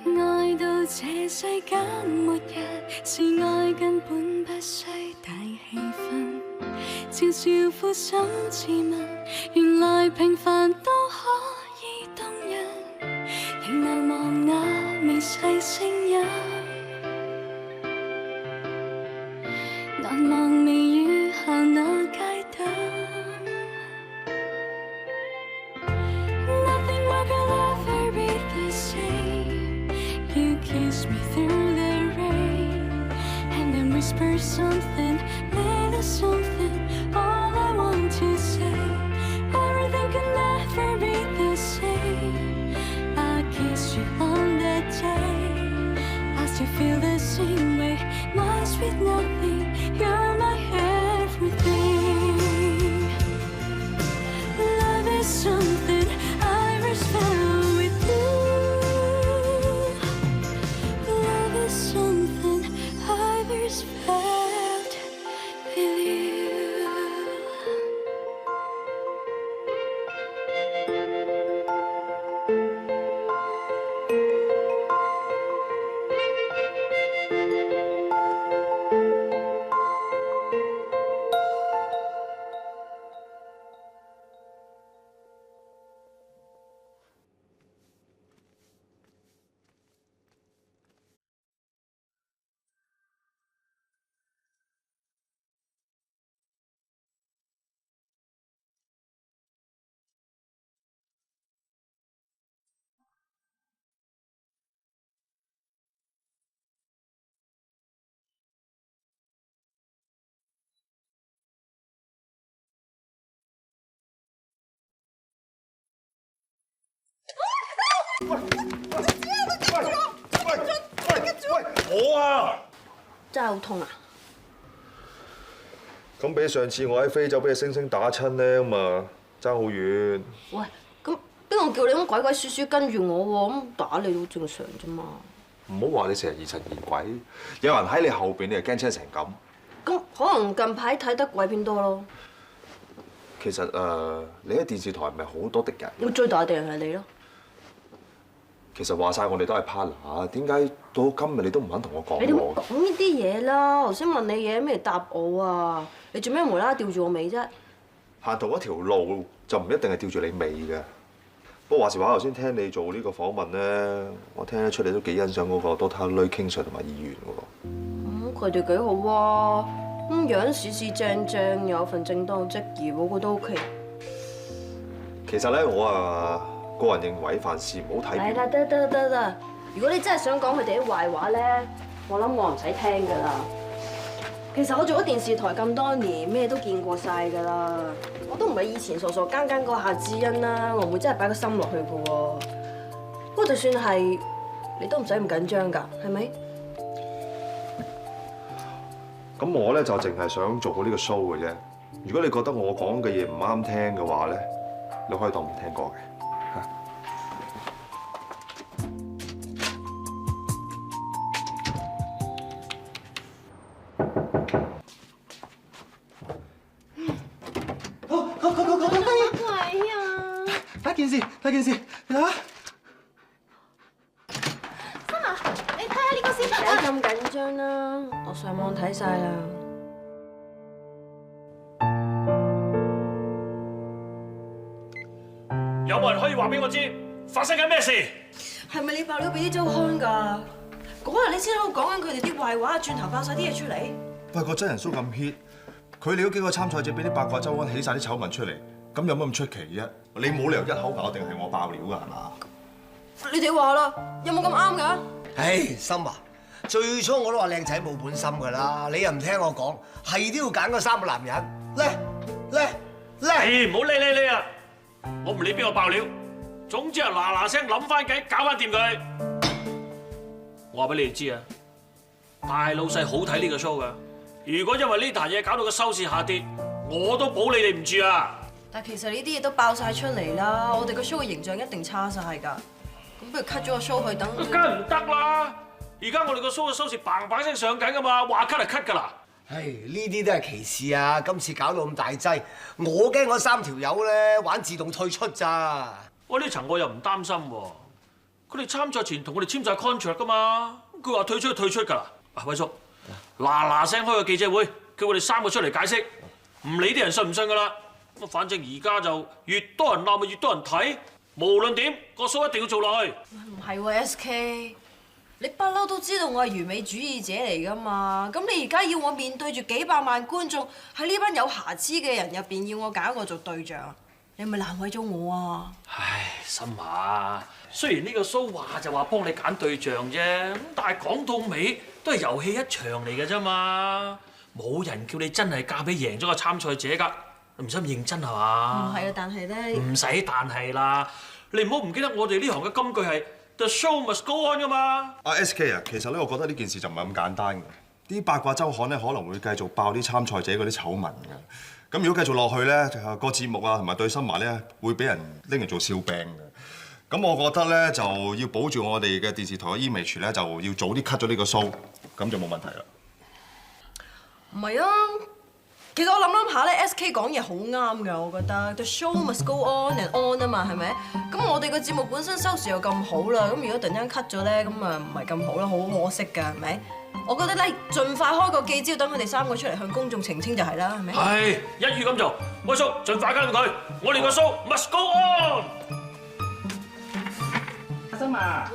愛到這世間末日，是愛根本不需大氣氛，悄悄撫心自問，原來平凡都可以動人，仍難忘那微細聲音，難忘微雨下那街燈。Nothing more could ever be the same. You kiss me through the rain, and then whisper something, little something. All I want to say, everything could never be the same. I kiss you on that day. I still feel the same way. My sweet nothing, you're my everything. Love is something I first found with you. Love is something I first felt with you. 我啊！真係好痛啊！咁比上次我喺非洲俾隻猩猩打親咧，咁啊爭好遠。喂，咁邊個叫你咁鬼鬼祟祟跟住我喎？咁打你都正常啫嘛。唔好話你成日疑神疑鬼，有人喺你後邊，你又驚親成咁。咁可能近排睇得鬼片多咯。其實你喺電視台係咪好多敵人？咁最大敵人係你咯。其實話晒我哋都係 partner， 點解到今日你都唔肯同我講？你點講呢啲嘢啦？頭先問你嘢，咩答我啊？你做咩無啦啦吊住我尾啫？行同一條路就唔一定係吊住你尾嘅。不過話時話，頭先聽你做呢個訪問咧，我聽得出你都幾欣賞嗰個 Doctor Lee King Sir 同埋議員喎。佢哋幾好啊！咁樣四四正正，有份正當職業，我覺得 OK。其實咧，我個人認為凡事唔好睇。係啦，得。如果你真係想講佢哋啲壞話咧，我諗我唔使聽㗎啦。其實我做咗電視台咁多年，咩都見過晒㗎啦。我都唔係以前傻傻更更嗰夏志恩啦，我唔會真係擺個心落去㗎喎。不過就算係，你都唔使咁緊張㗎，係咪？咁我咧就淨係想做好呢個 show 嘅啫。如果你覺得我講嘅嘢唔啱聽嘅話咧，你可以當冇聽過嘅。睇件事，你睇下。心啊，你睇下呢個視頻啊！唔使咁緊張啦，我上網睇晒啦。有冇人可以話俾我知發生緊咩事？係咪你爆料俾啲周刊㗎？嗰日你先喺度講緊佢哋啲壞話，轉頭爆晒啲嘢出嚟。喂，個真人 show 咁 hit，佢哋嗰幾個參賽者俾啲八卦周刊起晒啲醜聞出嚟，咁有乜咁出奇啫？你冇理由一口咬定係我爆料㗎係嘛？你哋話啦，有冇咁啱㗎？唉，心啊，最初我都話靚仔冇本心㗎啦，你又唔聽我講，係都要揀嗰3個男人，唔好理啊！我唔理邊個爆料，總之係嗱聲諗翻計，搞翻掂佢。我話俾你哋知啊，大老細好睇呢個 show 㗎。如果因為呢壇嘢搞到個收視下跌，我都保你哋唔住啊！但其實呢啲嘢都爆晒出嚟啦，我哋個 show 嘅形象一定差晒㗎。咁不如 cut 咗個 show 去等。梗係唔得啦！而家我哋個 show 嘅收視砰砰聲上緊㗎嘛，話 cut 就 cut 㗎啦。唉，呢啲都係其次啊！今次搞到咁大劑，我驚嗰3條友咧玩自動退出咋。我呢層我又唔擔心喎，佢哋參賽前同我哋簽晒 contract 噶嘛，佢話退出就退出㗎啦。偉叔，嗱聲開個記者會，叫我哋3個出嚟解釋，唔理啲人信唔信㗎啦。咁反正而家就越多人鬧咪越多人睇，無論點個 show 一定要做落去。唔係喎 SK， 你不嬲都知道我係完美主義者嚟㗎嘛？咁你而家要我面對住幾百萬觀眾喺呢班有瑕疵嘅人入邊，要我揀一個做對象，你係咪難為咗我啊？唉，心華，雖然呢個 show 話就話幫你揀對象啫，咁但係講到尾都係遊戲一場嚟嘅啫嘛，冇人叫你真係嫁俾贏咗個參賽者㗎。唔使咁認真係嘛？唔係啊，但係咧，唔使但係啦，你唔好唔記得我哋呢行嘅金句係 The show must go on 㗎嘛。阿 SK 啊，其實咧，我覺得呢件事就唔係咁簡單嘅。啲八卦週刊咧可能會繼續爆啲參賽者嗰啲醜聞嘅。咁如果繼續落去咧，個節目啊同埋對新聞咧會俾人拎嚟做笑柄嘅。咁我覺得咧就要保住我哋嘅電視台嘅 image 咧，就要早啲 cut 咗呢個 show，咁就冇問題啦。唔係啊。其實我諗下咧 ，SK 講嘢好啱㗎，我覺得 The show must go on and on 啊嘛，係咪？咁我哋個節目本身收視又咁好啦，咁如果突然間 cut 咗咧，咁啊唔係咁好啦，好可惜㗎，係咪？我覺得咧，盡快開個記招，等佢哋3個出嚟向公眾澄清就係啦，係咪？係，一於咁做，威叔盡快跟佢，我哋個 show must go on。阿心啊，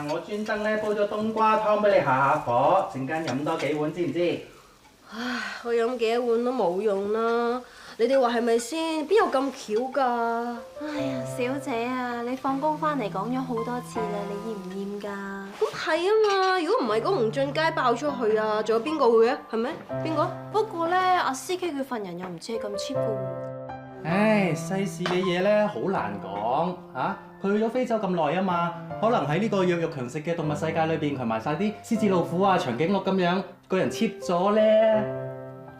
我專登咧煲咗冬瓜湯俾你下火，陣間飲多幾碗，知唔知？唉，我飲幾碗都冇用啦，你哋話係咪先？邊有咁巧㗎？哎呀，小姐啊，你放工翻嚟講咗好多次啦，你厭唔厭㗎？咁係啊嘛，如果唔係嗰吳俊佳爆出去啊，仲有邊個會啊？係咪？邊個？不過咧，阿 CK 佢份人又唔似係咁 cheap 㗎喎。唉，世事嘅嘢咧好難講嚇。佢去咗非洲咁耐啊嘛，可能喺呢個弱肉強食嘅動物世界裏邊，佢埋晒啲獅子老虎啊、長頸鹿咁樣，個人 cheap 咗咧。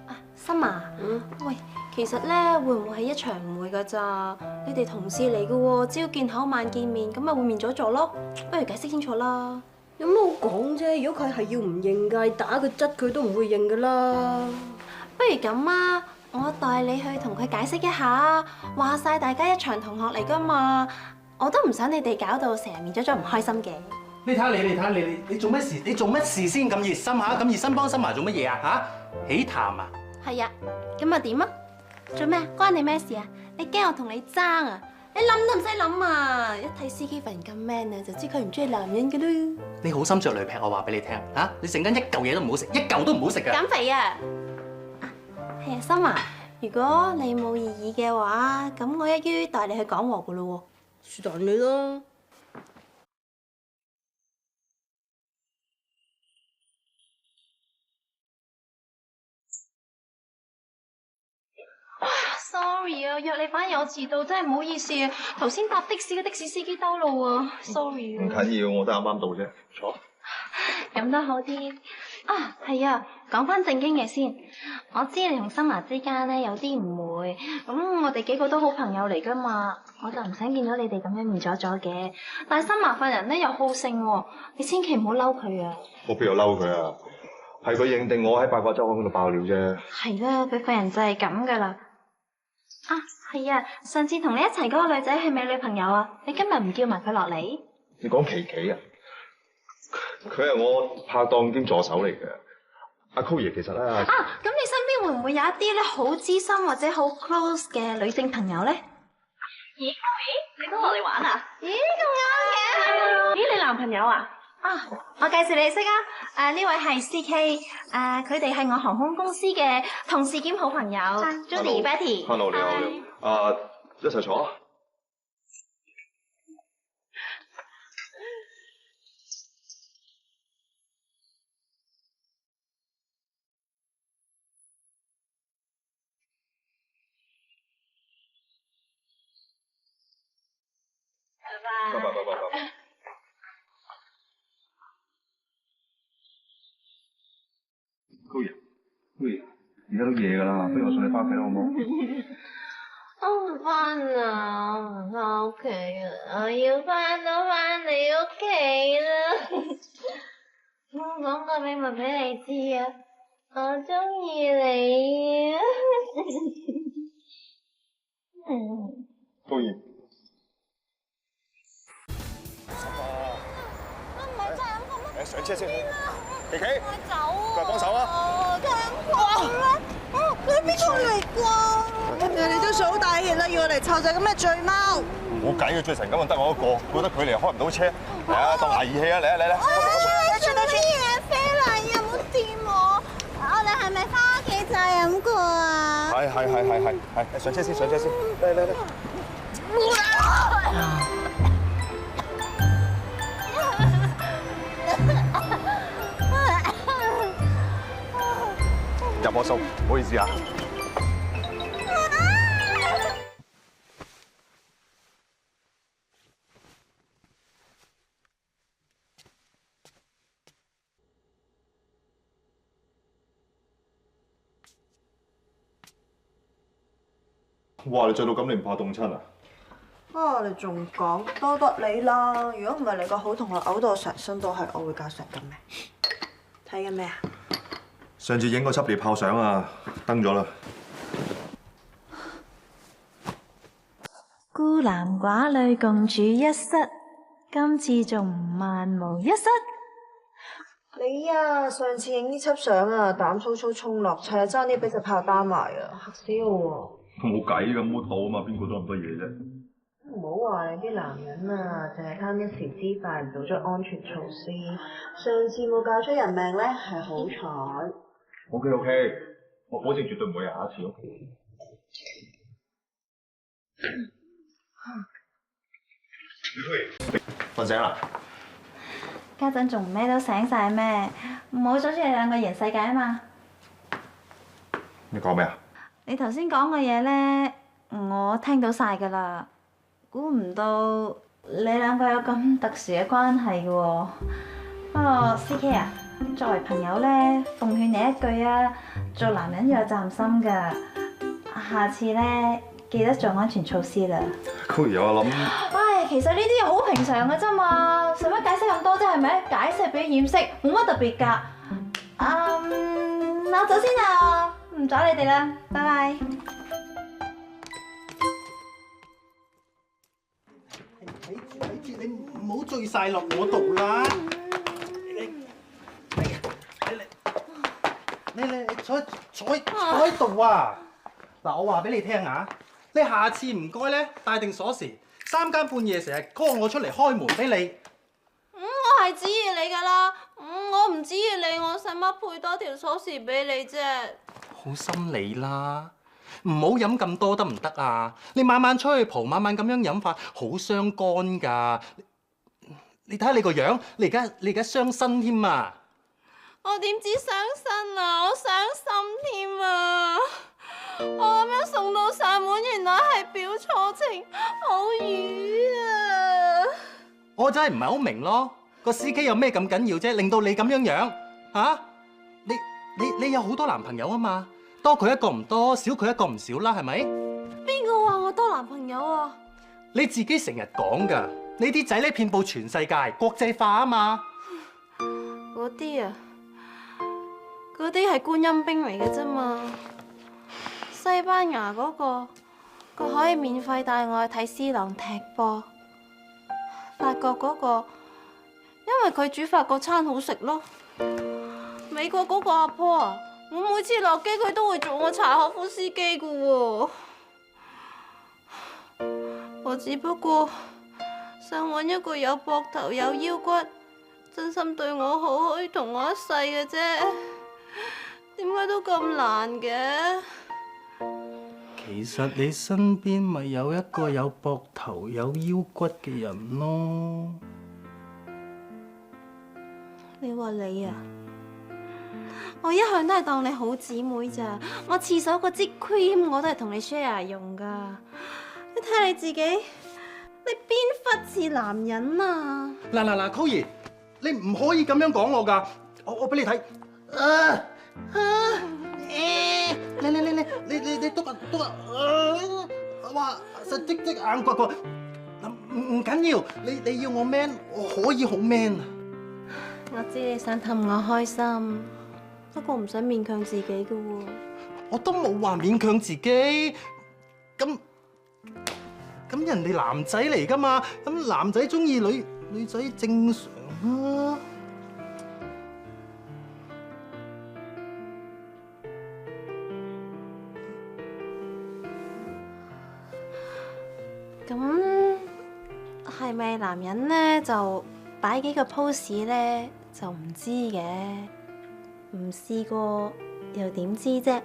啊，心啊，喂，其實咧會唔會係一場誤會㗎咋？你哋同事嚟㗎喎，只要見口晚見面，咁咪會面咗咗咯。不如解釋清楚啦。有乜好講啫？如果佢係要唔認㗎，打個質佢都唔會認㗎啦。不如咁啊，我帶你去同佢解釋一下，話晒大家一場同學嚟㗎嘛。我都唔想你哋搞到成日面咗咗唔開心嘅。你睇下你做乜事？你做乜事先咁熱心嚇？咁熱心幫新華做乜嘢啊？嚇？喜談啊？係啊，咁啊點啊？做咩啊？關你咩事啊？你驚我同你爭啊？你諗都唔使諗啊！一睇 CK 份人咁 man 啊，就知佢唔中意男人嘅啦。你好心着雷劈，我話俾你聽嚇，你陣間一嚿嘢都唔好食，一嚿都唔好食㗎。減肥啊！係啊，心華，如果你冇異議嘅話，咁我一於帶你去講和㗎咯喎。是但你啦。Sorry 啊，約你返有遲到，真係唔好意思啊。頭先搭的士嘅的士司機兜路啊，sorry 啊。唔緊要，我都啱啱到啫，坐。咁都好啲啊，係啊，講翻正經嘢先。我知你同新華之間咧有啲誤會，咁我哋幾個都好朋友嚟噶嘛，我就唔想見到你哋咁樣面咗咗嘅。但係新華份人咧又好勝喎，你千祈唔好嬲佢啊！我邊有嬲佢啊？係佢認定我喺八卦週刊嗰度爆料啫。係啦，佢份人就係咁噶啦。啊，係啊，上次同你一齊嗰個女仔係咪女朋友啊？你今日唔叫埋佢落嚟？你講琪琪啊？佢係我拍檔兼助手嚟嘅。阿 Ko 爺其實咧咁你身邊會唔會有一啲咧好知心或者好 close 嘅女性朋友咧？咦，你都落嚟玩啊？咦，咁啱嘅。咦，你男朋友啊？我介紹你識啊。呢位係 CK，佢哋係我航空公司嘅同事兼好朋友 ，Judy、Betty。Hello， 你好。一齊坐。拜拜。高爺，而家都夜㗎啦，不如我送你翻屋企啦，好唔好？我唔翻啊，我唔翻屋企啊，我要翻都翻你屋企啦。我講個秘密俾你知啊，我中意你啊。高爺。上車先。琪琪，我走啊！過嚟幫手啊！聽講啦，你邊個嚟㗎？人哋都數大氣啦，要我嚟湊隻咁嘅醉貓。冇計嘅，醉成咁就得我一個，覺得佢嚟開唔到車。嚟啊，當捱義氣啊！嚟啊嚟嚟！你做乜嘢？飛嚟又冇掂我，我哋係咪翻屋企就飲過啊？係，上車先，上車先。嚟。入我數，唔好意思啊。哇！你着到咁，你唔怕凍親啊？啊！你仲講多得你啦！如果唔係你個好同學嘔到我成身都係，我會搞成咁咩？睇緊咩啊？上次影嗰輯獵豹相啊，登咗啦。孤男寡女共處一室，今次仲萬無一失。你啊，上次影呢輯相啊，膽粗粗衝落車，爭啲俾隻豹擔埋啊，嚇死我喎！冇計咁污土啊嘛，邊個做咁多嘢啫？唔好話你啲男人啊，淨係貪一時之快，唔做足安全措施。上次冇搞出人命咧，係好彩。OK， 我保證絕對唔會有下一次咯。瞓醒啦？家陣仲咩都醒晒咩？唔好阻住你兩個贏世界啊嘛！你講咩啊？你頭先講嘅嘢咧，我聽到晒㗎啦。估唔到你兩個有咁特殊嘅關係嘅喎。不過 CK 啊，作為朋友咧，奉勸你一句啊，做男人要有責任心㗎。下次咧，記得做安全措施啦。佢有我諗。唉，其實呢啲嘢好平常嘅啫嘛，使乜解釋咁多啫？係咪？解釋俾掩飾，冇乜特別㗎。我走先啦，唔阻你哋啦，拜拜。你唔好醉晒落我度啦！你坐喺度啊！嗱，我話俾你聽啊，你下次唔該咧，帶定鎖匙，3更半夜成日 call 我出嚟開門俾你。我係指意你㗎啦，我唔指意你，我使乜配多條鎖匙俾你啫？好心你啦，唔好飲咁多得唔得啊？你晚晚出去蒲，晚晚咁樣飲法，好傷肝㗎。你睇下你個樣，你而家傷身添啊！我點知傷身啊？我傷心添啊！我咁樣送到上門，原來係表錯情，好瘀啊！我真係唔係好明咯，個司機有咩咁緊要啫？令到你咁樣樣嚇？你有好多男朋友啊嘛，多佢一個唔多，少佢一個唔少啦，係咪？邊個話我多男朋友啊？你自己成日講㗎，你啲仔咧遍佈全世界，國際化啊嘛。嗰啲啊，嗰啲係觀音兵嚟嘅啫嘛。西班牙嗰個，佢可以免費帶我去睇 C 朗踢波。法國嗰個，因為佢煮法國餐好食咯。美國嗰個阿婆啊，我每次落機佢都會做我柴可夫斯基㗎喎。我只不過想揾一個有膊頭有腰骨，真心對我好，可以同我一世嘅啫。點解都咁難嘅？其實你身邊咪有一個有膊頭有腰骨嘅人咯。你話你啊？我一向都係當你好姊妹咋。我廁所嗰支 cream 我都係同你 share 用噶。你睇你自己，你邊忽似男人啊？嗱，Koey，你唔可以咁樣講我㗎。我俾你睇。你篤啊！哇，實積硬骨骨。唔緊要，你要我 man， 我可以好 man 啊！我知你想氹我開心，不過唔使勉強自己㗎喎。我都冇話勉強自己，咁人哋男仔嚟㗎嘛，咁男仔中意女仔正常啊。係咪男人呢？就擺幾個 pose 呢，就唔知嘅，唔試過又點知啫？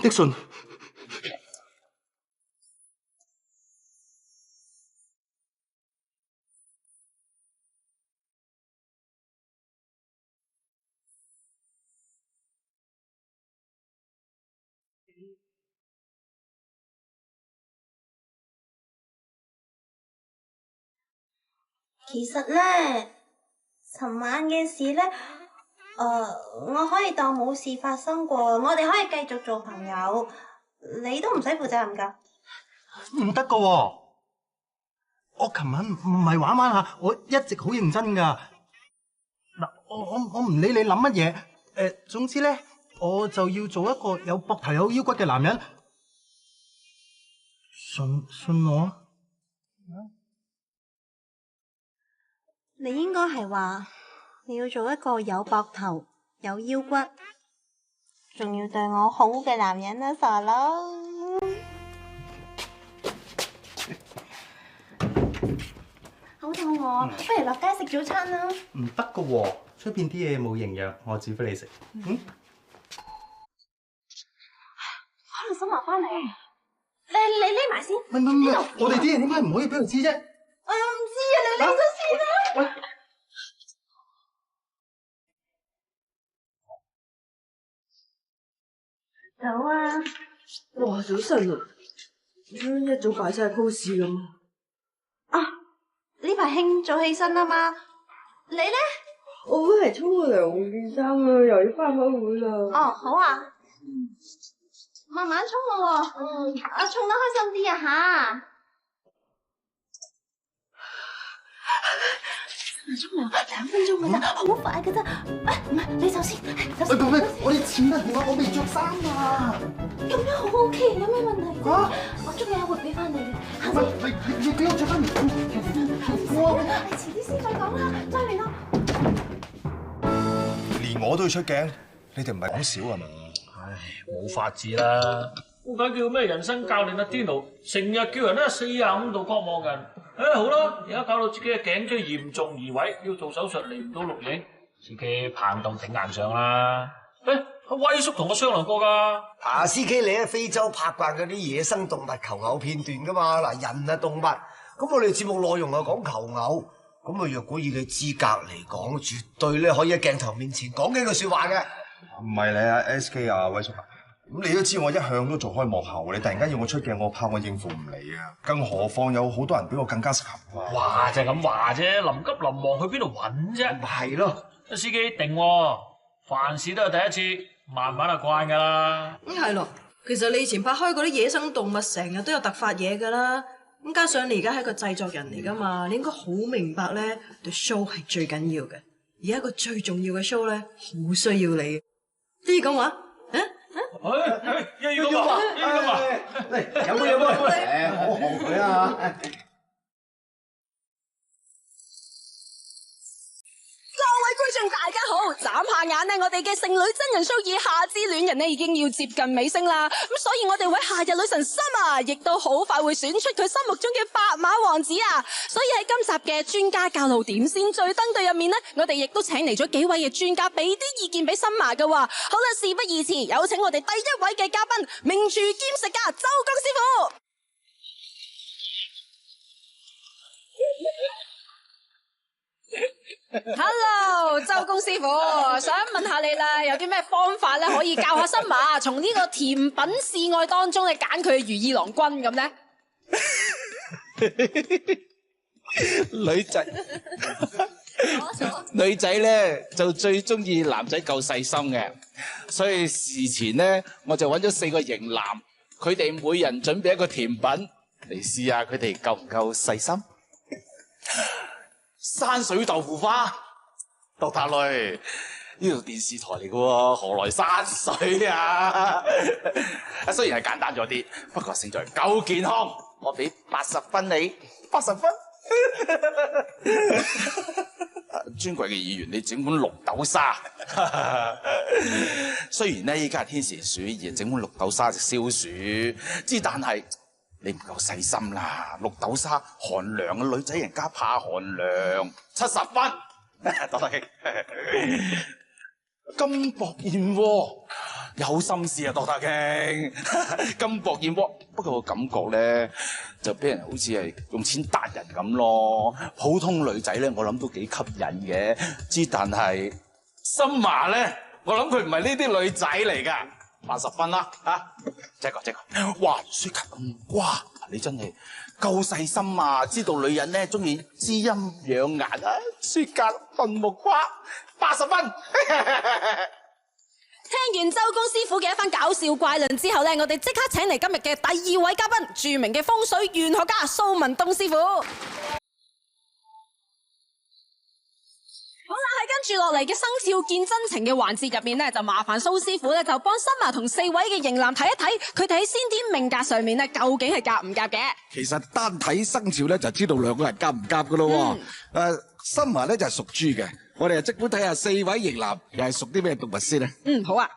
的信。其實咧，尋晚嘅事咧，我可以當冇事發生過，我哋可以繼續做朋友，你都唔使負責任㗎。唔得㗎喎！我琴晚唔係玩玩下，我一直好認真㗎。嗱，我唔理你諗乜嘢，總之咧，我就要做一個有膊頭有腰骨嘅男人。信我啊！你應該係話你要做一個有膊頭、有腰骨，仲要對我好嘅男人啦，傻佬。好肚餓，不如落街食早餐啦。唔得㗎喎，出邊啲嘢冇營養，我煮俾你食。可能新華翻嚟，你匿埋先。唔，我哋啲嘢點解唔可以俾佢知啫？我又唔知啊，你匿咗先啦。走啊！哇，早晨啊，一早擺晒 pose 咁。啊，呢排興早起身啊嘛，你咧？我會嚟沖個涼換件衫啊，又要翻開會啦。哦，好啊，慢慢沖咯喎，啊，沖得開心啲啊吓。沖涼2分鐘㗎咋，好快㗎咋。唔係，你首先，我哋錢得點啊？我未着衫啊！咁樣好 OK，有咩問題啫？我中意會俾翻你嘅，下次。你俾我着翻條褲。你遲啲先再講啦，再聯絡。連我都要出鏡，你哋唔係講少啊嘛？唉，冇法子啦！點解叫咩人生教練阿 Dino 成日叫人咧45度角望人？好啦，而家搞到自己嘅頸椎嚴重移位，要做手術嚟唔到錄影，自己棒凳頂硬上啦。阿威叔同我商量過㗎。CK 你喺非洲拍慣嗰啲野生動物求偶片段㗎嘛？嗱，人係動物，咁我哋節目內容係講求偶，咁啊若果以你資格嚟講，絕對咧可以喺鏡頭面前講幾句説話嘅。唔係你啊 SK 啊，威叔啊，咁你都知我一向都做開幕後，你突然間要我出鏡，我怕我應付唔嚟啊！更何況有好多人比我更加適合啊！話就係咁話啫，臨急臨忙去邊度揾啫？咪係咯，司機定喎，凡事都係第一次，慢慢就慣㗎啦。係咯，其實你以前拍開嗰啲野生動物，成日都有突發嘢㗎啦。咁加上你而家係一個製作人嚟㗎嘛，你應該好明白咧，對 show 係最緊要嘅。而一個最重要嘅 show 咧，好需要你。啲講話。要咁話，嚟飲杯，好後悔啊！各位觀眾大家好，眨下眼呢，我哋嘅剩女真人 show《以下之戀人》呢已經要接近尾聲啦，咁所以我哋位夏日女神 Summer 亦都好快會選出佢心目中嘅白馬王子啊！所以喺今集嘅專家教路點先最登對入面呢，我哋亦都請嚟咗幾位嘅專家俾啲意見俾 Summer 噶。好啦，事不宜遲，有請我哋第一位嘅嘉賓，名廚兼食家周公師傅。Hello， 周公師傅，想問下你啦，有啲咩方法咧可以教下Summer從呢個甜品示愛當中咧揀佢如意郎君咁咧？女仔咧就最中意男仔夠細心嘅，所以事前咧我就揾咗4個型男，佢哋每人準備一個甜品嚟試下佢哋夠唔夠細心。山水豆腐花，杜達雷，呢度電視台嚟嘅喎，何來山水啊？雖然係簡單咗啲，不過勝在夠健康，我俾80分你，80分。尊貴嘅議員，你整碗綠豆沙。雖然咧依家係天時暑熱，整碗綠豆沙就消暑，之但係你唔夠細心啦。綠豆沙寒涼嘅，女仔人家怕寒涼，70分。多得金箔燕窩有心思啊，多得傾。金箔燕窩，不過我感覺咧就俾人好似係用錢達人咁咯。普通女仔咧，我諗都幾吸引嘅，之但係森華咧，我諗佢唔係呢啲女仔嚟㗎。80分啦，這個，哇，雪格哇，你真係夠細心啊！知道女人咧中意滋陰養顏啊，雪格燉木瓜，80分。聽完周公師傅嘅一番搞笑怪論之後咧，我哋即刻請嚟今日嘅第2位嘉賓，著名嘅風水玄學家蘇文東師傅。好啦，喺跟住落嚟嘅生肖見真情嘅環節入面咧，就麻煩蘇師傅咧就幫森華同4位嘅型男睇一睇，佢哋喺先天命格上面咧究竟係夾唔夾嘅？其實單睇生肖咧就知道兩個人夾唔夾噶咯。森華咧就係屬豬嘅，我哋就即管睇下4位型男又係屬啲咩動物先啊。好啊。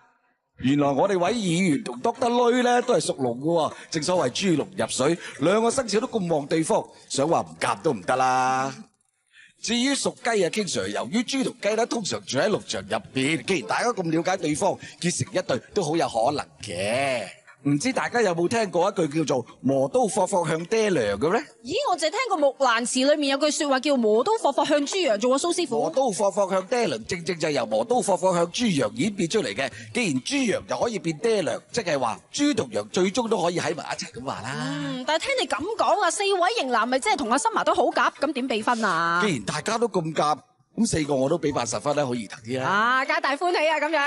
原來我哋位議員同 Dr. 女咧都係屬龍嘅，正所謂豬龍入水，兩個生肖都咁旺對方，想話唔夾都唔得啦。至於屬雞啊，King Sir，由於豬同雞咧通常住喺農場入邊，既然大家咁了解對方，結成一對都好有可能嘅。唔知大家有冇聽過一句叫做磨刀霍霍向爹娘嘅咧？咦，我淨係聽過木蘭辭裏面有句說話叫磨刀霍霍向豬羊，做過蘇師傅。磨刀霍霍向爹娘，正正就係由磨刀霍霍向豬羊演變出嚟嘅。既然豬羊就可以變爹娘，即係話豬同羊最終都可以喺埋一齊咁話啦。但係聽你咁講啊，4位型男咪即係同阿森華都好夾，咁點比分啊？既然大家都咁夾，咁4個我都俾80分啦，好易得啲啦。皆大歡喜啊，咁樣。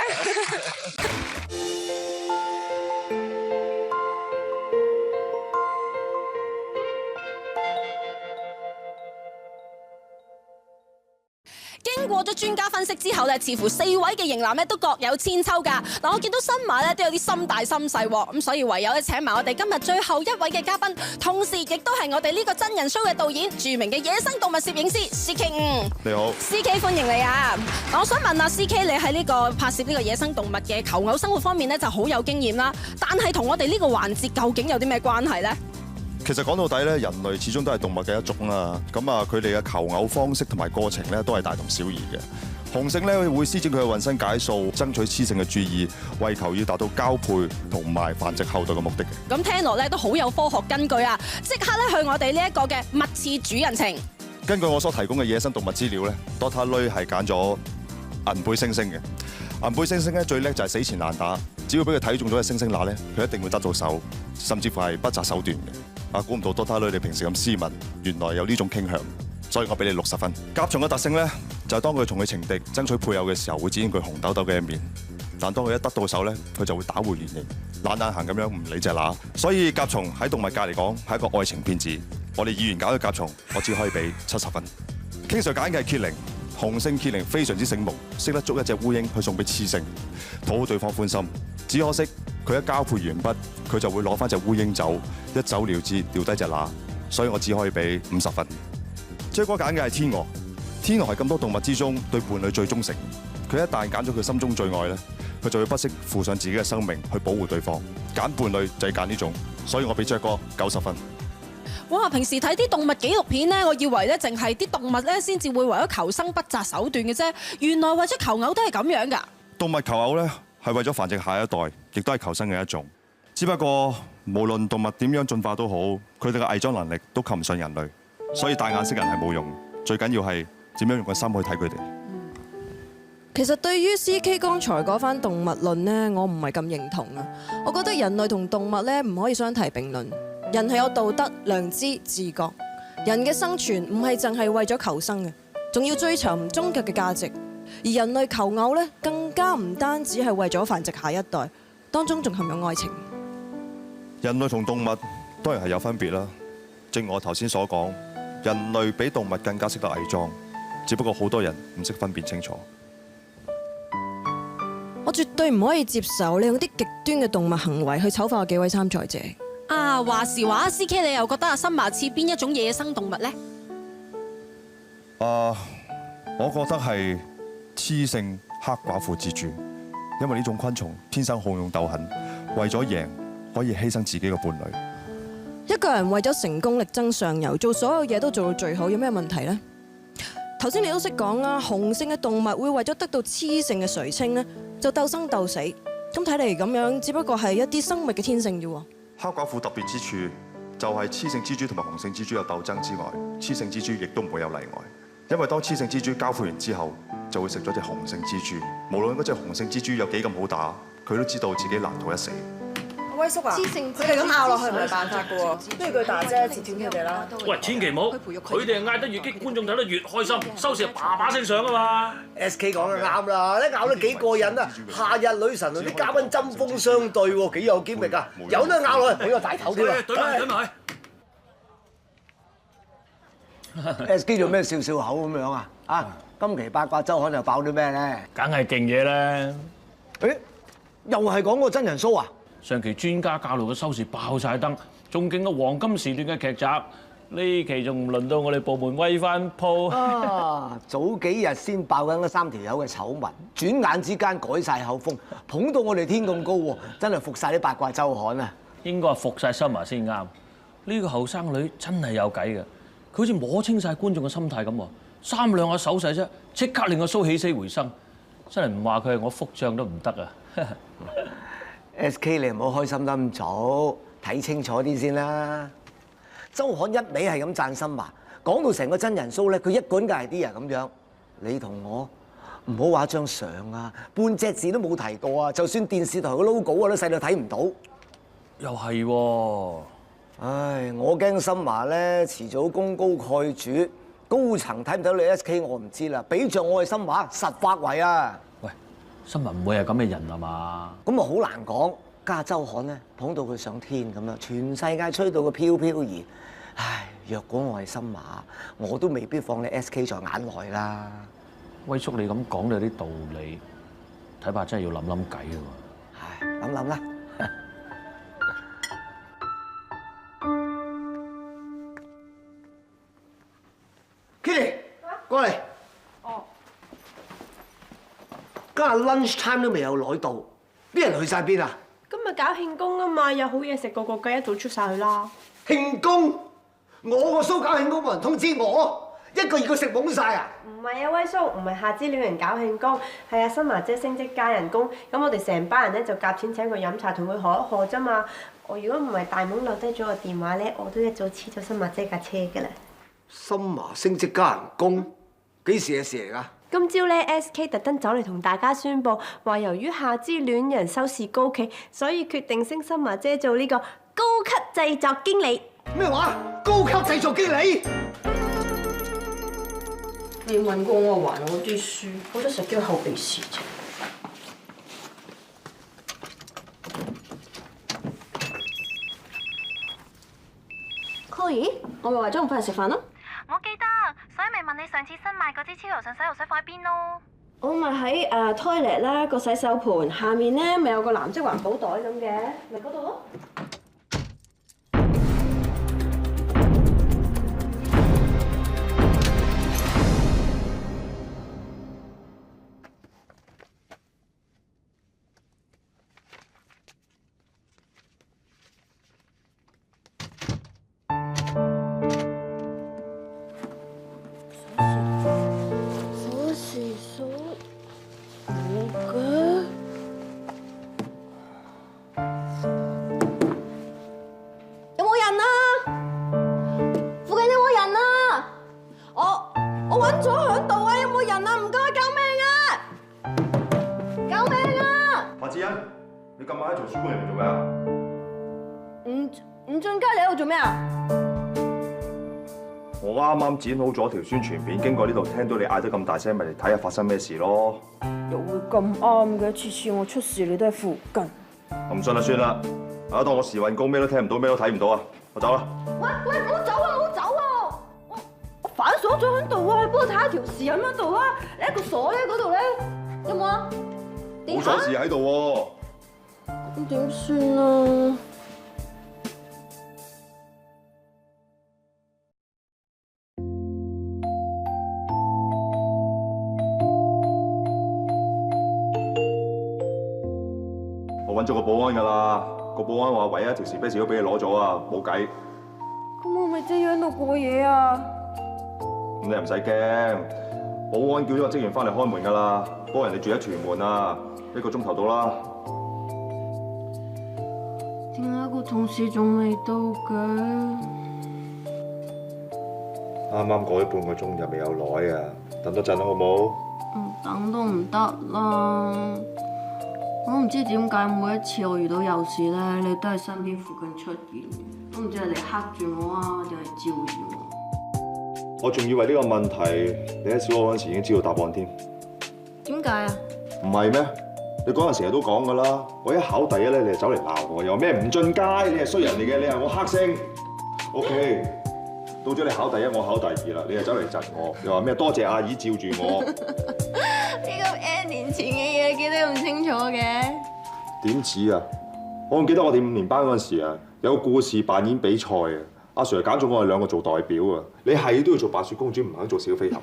經過咗專家分析之後咧，似乎4位嘅型男咧都各有千秋㗎。嗱，我見到森華咧都有啲心大心細喎，咁所以唯有咧請埋我哋今日最後一位嘅嘉賓，同時亦都係我哋呢個真人 show 嘅導演，著名嘅野生動物攝影師 CK。你好，CK 歡迎你啊！我想問下 CK， 你喺呢個拍攝呢個野生動物嘅求偶生活方面咧就好有經驗啦，但係同我哋呢個環節究竟有啲咩關係咧？其實講到底咧，人類始終都係動物嘅一種啦。咁啊，佢哋嘅求偶方式同埋過程咧，都係大同小異嘅。雄性咧會施展佢嘅渾身解數，爭取雌性嘅注意，為求要達到交配同埋繁殖後代嘅目的嘅。咁聽落咧都好有科學根據啊！即刻咧去我哋呢一個嘅密切主人情。根據我所提供嘅野生動物資料咧，Dr. 女係揀咗銀背猩猩嘅。銀背猩猩咧最叻就係死纏爛打，只要俾佢睇中咗隻猩猩乸咧，佢一定會得到手，甚至乎係不擇手段嘅。估唔到 Dr. 女你平時咁斯文，原來有呢種傾向，所以我俾你60分。甲蟲嘅特性咧，就係當佢同佢情敵爭取配偶嘅時候，會展現佢紅豆豆嘅一面。但當佢一得到手咧，佢就會打回原形，懶懶行咁樣唔理隻乸。所以甲蟲喺動物界嚟講係一個愛情騙子。我哋議員搞咗甲蟲，我只可以俾70分。King Sir揀嘅係蠍靈，雄性蠍靈非常之醒目，識得捉一隻烏蠅去送俾雌性，討好對方歡心。只可惜佢一交配完畢，佢就會攞翻隻烏蠅走，一走了之，掉低隻乸，所以我只可以俾50分。J 哥揀嘅係天鵝，天鵝係咁多動物之中對伴侶最忠誠。佢一旦揀咗佢心中最愛咧，佢就會不惜付上自己嘅生命去保護對方。揀伴侶就係揀呢種，所以我俾 J 哥90分。哇！平時睇啲動物紀錄片咧，我以為咧淨係啲動物咧先至會為咗求生不擇手段嘅啫，原來為咗求偶都係咁樣㗎。動物求偶咧係為咗繁殖下一代，亦都係求生嘅一種。只不過無論動物點樣進化都好，佢哋嘅偽裝能力都及唔上人類，所以大眼識人係冇用，最緊要係點樣用個心去睇佢哋。其實對於 CK 剛才嗰番動物論呢，我唔係咁認同啊。我覺得人類同動物呢唔可以相提並論。人係有道德、良知、自覺。人嘅生存唔係淨係為咗求生嘅，仲要追尋終極嘅價值。而人類求偶呢，更加唔單止係為咗繁殖下一代，當中仲含有愛情。人類同動物當然係有分別啦。正如我頭先所講，人類比動物更加識得偽裝，只不過好多人唔識分辨清楚。我絕對唔可以接受你用啲極端嘅動物行為去醜化幾位參賽者。啊，話時話，CK 你又覺得阿森華似邊一種野生動物呢？我覺得係雌性黑寡婦之珠，因為呢種昆蟲天生好勇鬥狠，為咗贏可以犧牲自己嘅伴侶。一個人為咗成功力爭上游，做所有嘢都做到最好，有咩問題呢？頭先你都識講啦，雄性嘅動物會為咗得到雌性嘅垂青咧，就鬥生鬥死。咁睇嚟咁樣，只不過係一啲生物嘅天性啫喎。黑寡婦特別之處就係雌性蜘蛛同埋雄性蜘蛛有鬥爭之外，雌性蜘蛛亦都唔會有例外。因為當雌性蜘蛛交配完之後，就會食咗隻雄性蜘蛛。無論嗰隻雄性蜘蛛有幾咁好打，佢都知道自己難逃一死。威叔啊，佢哋咁拗落去唔係辦法㗎喎，不如佢大姐截斷佢哋啦。喂，千祈唔好，佢哋嗌得越激，觀眾睇得越開心，收視叭叭聲上啊嘛。SK 講得啱啦，你拗得幾過癮啊！夏日女神同啲嘉賓針鋒相對喎，幾有機力啊！有得拗落去，俾個大頭添啊！對埋。SK 做咩笑笑口咁樣啊？啊，今期八卦週刊又爆啲咩咧？梗係勁嘢啦！誒，又係講個真人 show 啊？上期專家教路嘅收視爆晒燈，仲勁過黃金時段嘅劇集。呢期仲唔輪到我哋部門威翻鋪？啊！早幾日先爆緊嗰3條友嘅醜聞，轉眼之間改晒口風，捧到我哋天咁高喎，真係服晒啲八卦週刊啊！應該係服晒 Summer 先啱。呢個後生女真係有計嘅，佢好似摸清晒觀眾嘅心態咁喎，3兩下手勢啫，即刻令個 show 起死回生，真係唔話佢係我腹脹都唔得啊！SK 你唔好開心得咁早，睇清楚啲先啦。週刊一味係咁讚Summer，講到成個真人 show 咧，佢一個人嘅 idea咁樣。你同我唔好話張相啊，半隻字都冇提過啊！就算電視台嘅 logo 啊，都細到睇唔到。又係喎，唉，我驚Summer咧遲早功高蓋主，高層睇唔睇你 SK 我唔知啦。俾着我係Summer，實發圍啊！新聞唔會係咁嘅人啊嘛，咁啊好難講。家週刊咧捧到佢上天咁樣，全世界吹到佢飄飄然。唉，若果我係Summer，我都未必放你 SK 在眼內啦。威叔你咁講都有啲道理，睇怕真係要諗諗計喎。唉，諗諗啦。Kitty，過嚟。今日 lunch time 都未有來到，啲人去晒邊啊？今日搞慶功啊嘛，有好嘢食，個雞一早出晒去啦。慶功？我個 show 搞慶功冇人通知我，一個二個食懵晒啊！唔係啊，威叔，唔係夏之戀人搞慶功，係阿Summer姐升職加人工，咁我哋成班人咧就夾錢請佢飲茶，同佢賀一賀啫嘛。我如果唔係大懵留低咗個電話咧，我都一早黐咗Summer姐架車㗎啦。Summer升職加人工，幾時嘅事嚟㗎？今朝咧 SK 特登走嚟同大家宣佈，話由於夏之戀人收視高企，所以決定升Summer姐做呢個高級製作經理。咩話？高級製作經理？你問過我還我啲書，我都食咗後備匙啫。Chloe，我咪話中午翻嚟食飯咯。我記得，所以咪問你上次新買嗰支超柔順洗頭水放喺邊咯。我咪喺toilet 啦，個洗手盤下面咧，咪有個藍色環保袋咁嘅，咪嗰度咯。你今晚喺圖書館入面做咩啊？吳俊佳，你喺度做咩啊？我啱啱剪好咗條宣傳片，經過呢度聽到你嗌得咁大聲，咪嚟睇下發生咩事咯。又會咁啱嘅？次次我出事你都喺附近。唔信就算啦，當我時運高，咩都聽唔到，咩都睇唔到啊！我走啦。喂，唔好走啊！唔好走啊！我反鎖咗喺度啊！你幫我睇下條匙喺邊度啊？你一個鎖咧嗰度咧有冇啊？冇鎖匙喺度喎。咁點算啊？揾咗個保安㗎啦，個保安話唯一一條士啤匙都俾你攞咗啊，冇計。咁我咪即係喺度過夜啊？咁你唔使驚，保安叫咗個職員翻嚟開門㗎啦，幫人哋住喺屯門啊，1個鐘頭到啦。點解個同事仲未到嘅？啱啱過咗半個鐘就未有耐啊，等多陣啦，好冇？唔等都唔得啦。我都唔知點解每一次我遇到有事咧，你都喺身邊附近出現，都唔知係你黑住我啊，定係照住我？我仲以為呢個問題你喺小學嗰陣時已經知道答案添。點解啊？唔係咩？你嗰陣成日都講㗎啦，我一考第一咧，你就走嚟鬧我，又話咩唔進階，你係衰人嚟嘅，你係我黑星。OK， 到咗你考第一，我考第二啦，你就走嚟窒我，又話咩多謝阿姨照住我。呢個 N 年前嘅嘢記得咁清楚嘅？點似啊？我仲記得我哋5年班嗰陣時啊，有個故事扮演比賽啊，阿 Sir 揀咗我哋2個做代表啊，你係都要做白雪公主，唔肯做小飛俠，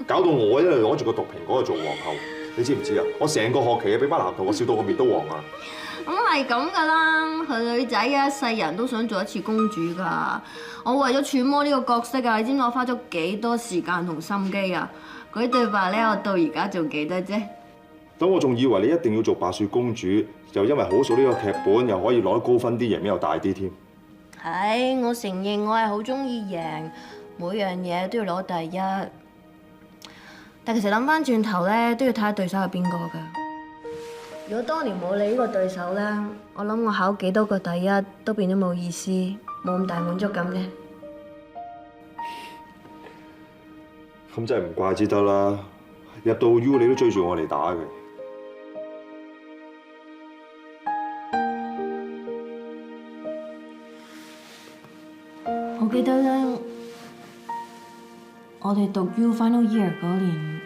搞到我一路攞住個毒蘋果去做皇后，你知唔知啊？我成個學期啊，俾班男同學笑到個面都黃啊！咁係咁噶啦，佢女仔啊，一世人都想做一次公主噶。我為咗揣摩呢個角色啊，你知唔知我花咗幾多時間同心機啊？嗰啲對白咧，我到而家仲記得啫。咁我仲以為你一定要做白雪公主，就因為好熟呢個劇本，又可以攞得高分啲，贏面又大啲添。係，我承認我係好中意贏，每樣嘢都要攞第一。但其實諗翻轉頭咧，都要睇下對手係邊個㗎。如果當年冇你呢個對手咧，我諗我考幾多個第一都變咗冇意思，冇咁大滿足感嘅。咁真係唔怪之得啦，入到 U 你都追住我嚟打嘅。我記得咧，我哋讀 U Final Year 嗰年，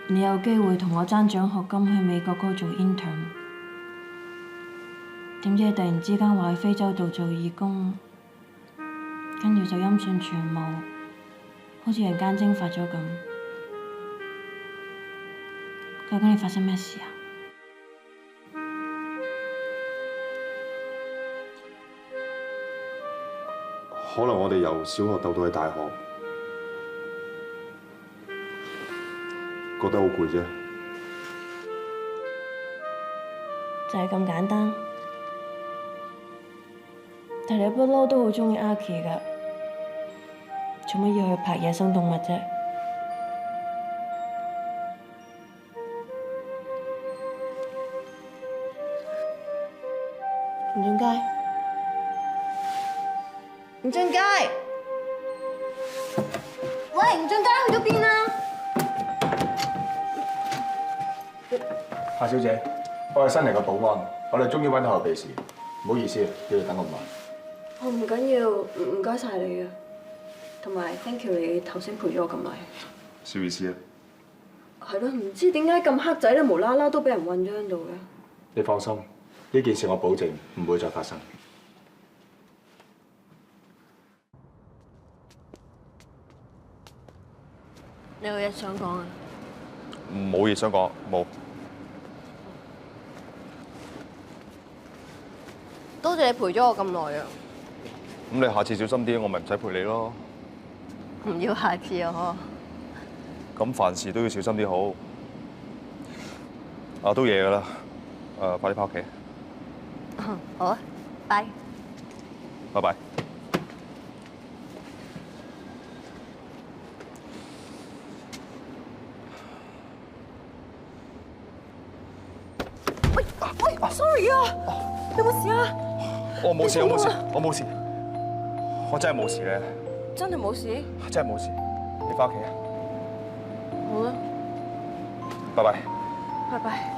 你有機會同我爭獎學金去美國嗰度做 intern， 點知你突然之間話去非洲度做義工，跟住就音訊全無，好似人間蒸發咗咁。究竟你發生咩事啊？可能我哋由小學鬥到去大學，覺得好攰啫。就係咁簡單。但你不嬲都好中意阿 K 㗎，做乜要去拍野生動物啫？吳俊佳，吳俊佳，喂，吳俊佳去咗邊啊？夏小姐，我係新嚟嘅保安，我哋終於揾到後備匙，唔好意思，要你等咁耐。我唔緊要，唔該晒你啊，同埋 thank you 你頭先陪咗我咁耐。小意思啊？係咯，唔知點解咁黑仔咧，無啦啦都俾人韞咗喺度嘅。你放心，呢件事我保證唔會再發生。你有嘢想講啊？冇嘢想講，冇。多謝你陪咗我咁耐啊！咁你下次小心啲，我咪唔使陪你咯。唔要下次啊！咁凡事都要小心啲好。啊，都夜㗎啦，快啲返屋企。好啊，拜。拜拜。喂 ，sorry 啊，有冇事啊？我冇事，我冇事，我冇事，我真係冇事咧。真係冇事？真係冇事，你返屋企啊？好啦，拜拜。拜拜。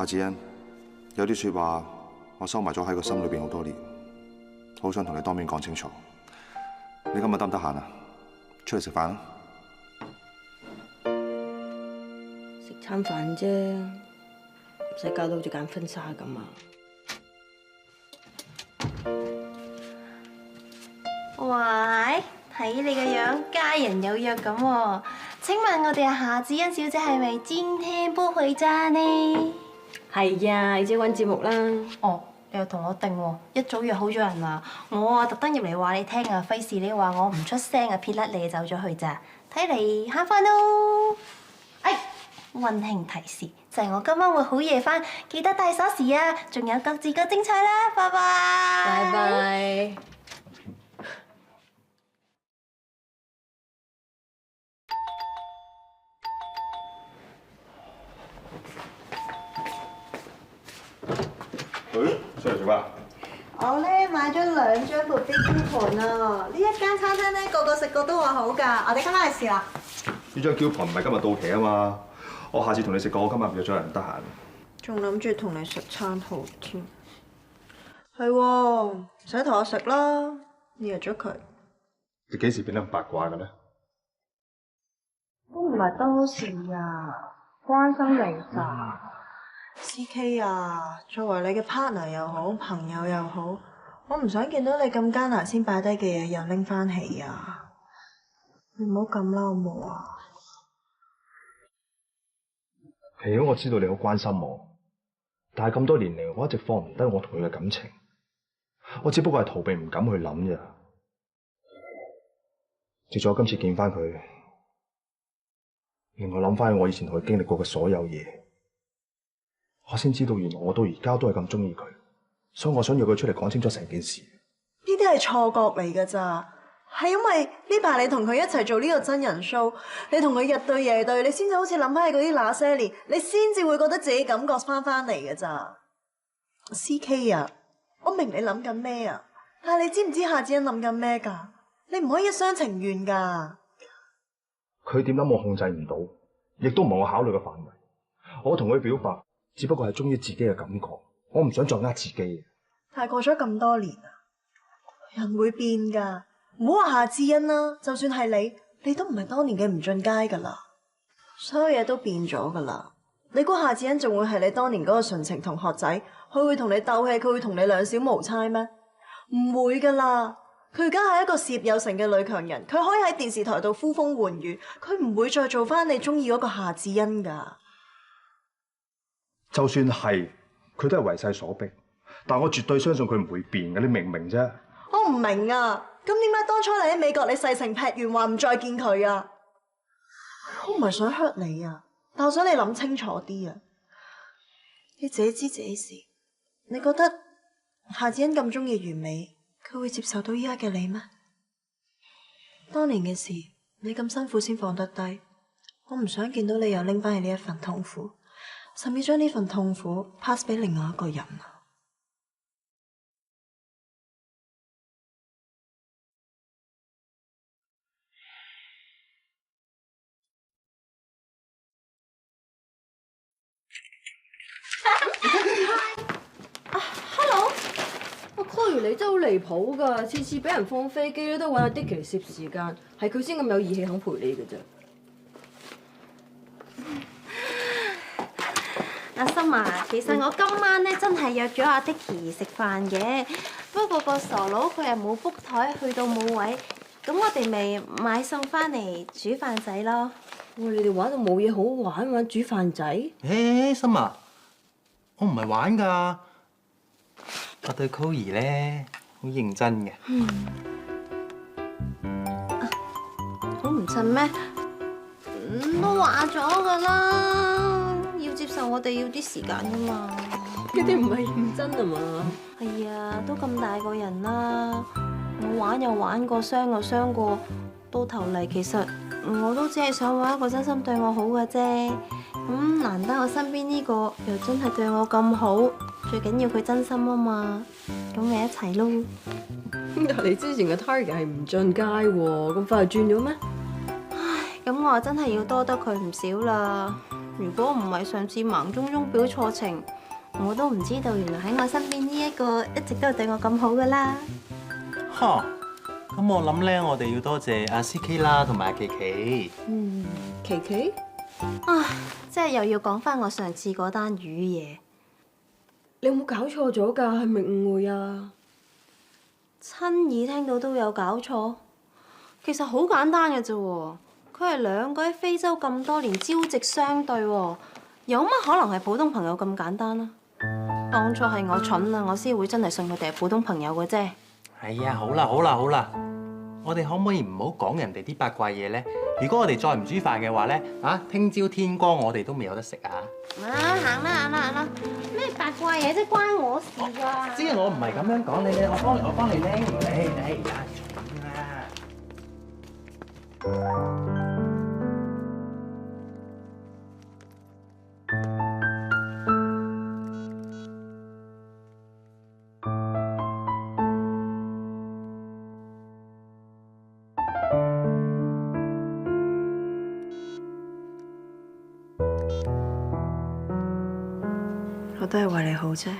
夏子欣，有啲説話我收埋咗喺個心裏邊好多年，好想同你當面講清楚。你今日得唔得閒啊？出嚟食飯啊？食餐飯啫，唔使搞到好似揀婚紗咁啊！喂，睇你個樣，家人有約咁喎。請問我哋夏子欣小姐係咪今天不回家呢？係呀，你自己揾節目啦。哦，你又同我定喎，一早約好咗人啦。我啊特登入嚟話你聽啊，費事你話我唔出聲啊，撇甩你走咗去咋？睇嚟慳翻咯。哎，溫馨提示就係我今晚會好夜翻，記得帶鎖匙啊！仲有各自各精彩啦，拜拜。拜拜。出嚟做咩？我咧買咗2張部飛機盤啊！呢一間餐廳咧個個食過都話好㗎，我哋今晚去試啦。呢張 coupon 唔係今日到期啊嘛，我下次同你食過，我今日約咗人得閒。仲諗住同你食餐好添，係喎，唔使同我食啦，你約咗佢。你幾時變得咁八卦嘅咧？都唔係多事啊，關心你咋。CK 啊，作為你嘅 partner 又好，朋友又好，我唔想見到你咁艱難先擺低嘅嘢又拎翻起啊！你唔好咁啦，好冇啊？其實我知道你好關心我，但係咁多年嚟，我一直放唔低我同佢嘅感情。我只不過係逃避唔敢去諗咋。直到我今次見翻佢，令我諗翻起我以前同佢經歷過嘅所有嘢。我先知道原來我到而家都係咁中意佢，所以我想約佢出嚟講清楚成件事。呢啲係錯覺嚟㗎咋，係因為呢排你同佢一齊做呢個真人 show， 你同佢日對夜對，你先至好似諗翻起嗰啲那些年，你先至會覺得自己感覺翻嚟㗎咋。CK 啊，我明你諗緊咩啊，但係你知唔知夏子欣諗緊咩㗎？你唔可以一廂情願㗎。佢點諗我控制唔到，亦都唔係我考慮嘅範圍。我同佢表白，只不過係忠於自己嘅感覺，我唔想再呃自己。但係過咗咁多年啊，人會變㗎。唔好話夏子欣啦，就算係你都唔係當年嘅吳俊佳㗎啦。所有嘢都變咗㗎啦。你估夏子欣仲會係你當年嗰個純情同學仔？佢會同你鬥氣，佢會同你兩小無猜咩？唔會㗎啦。佢而家係一個事業有成嘅女強人，佢可以喺電視台度呼風喚雨，佢唔會再做翻你中意嗰個夏子欣㗎。就算係，佢都係為勢所逼，但我絕對相信佢唔會變嘅，你明唔明啫？我唔明啊，咁點解當初你喺美國你誓情劈完話唔再見佢啊？我唔係想 hurt 你啊，但我想你諗清楚啲啊。你自己知自己事，你覺得夏子欣咁中意完美，佢會接受到依家嘅你咩？當年嘅事，你咁辛苦先放得低，我唔想見到你又拎翻起呢一份痛苦。甚至將呢份痛苦 pass 俾另外一個人啊！Hello，我 Chloe 你真係好離譜㗎，次次俾人放飛機咧都揾阿 Dicky 嚟攝時間，係佢先咁有義氣肯陪你嘅啫。阿心啊，其實我今晚咧真係約咗阿 Dicky 食飯嘅，不過個傻佬佢又冇 book 台，去到冇位，咁我哋咪買餸翻嚟煮飯仔咯。哇！你哋玩到冇嘢好玩，玩煮飯仔？心啊，我唔係玩㗎，我對 Chloe 咧好認真嘅。好唔襯咩？都話咗㗎啦，要接受我哋要啲時間㗎嘛。你哋唔係認真啊嘛？係啊，都咁大個人啦，我玩又玩過，傷又傷過，到頭嚟其實我都只係想揾一個真心對我好嘅啫。咁難得我身邊呢個又真係對我咁好，最緊要佢真心啊嘛，咁咪一齊咯。但係你之前嘅 target 係唔進階喎，咁快就轉咗咩？咁我真係要多得佢唔少啦。如果唔係上次盲中中表錯情，我都唔知道，原來喺我身邊呢一個一直都係對我咁好噶啦。呵，咁我諗咧，我哋要多謝阿 CK 啦，同埋阿琪琪。琪琪？啊，即係又要講翻我上次嗰單魚嘢。你有冇搞錯咗㗎？係咪誤會啊？親耳聽到都有搞錯，其實好簡單嘅啫喎。佢係兩個喺非洲咁多年朝夕相對喎，有乜可能係普通朋友咁簡單啊？當初係我蠢啊，我先會真係信佢哋係普通朋友嘅啫。哎呀，好啦好啦好啦，我哋可唔可以唔好講人哋啲八卦嘢咧？如果我哋再唔煮飯嘅話咧，聽朝天光我哋都未有得食啊！行啦行啦，咩八卦嘢啫，關我事㗎。知我唔係咁樣講你，我幫你拎，你而家蠢啦。我都係為你好啫。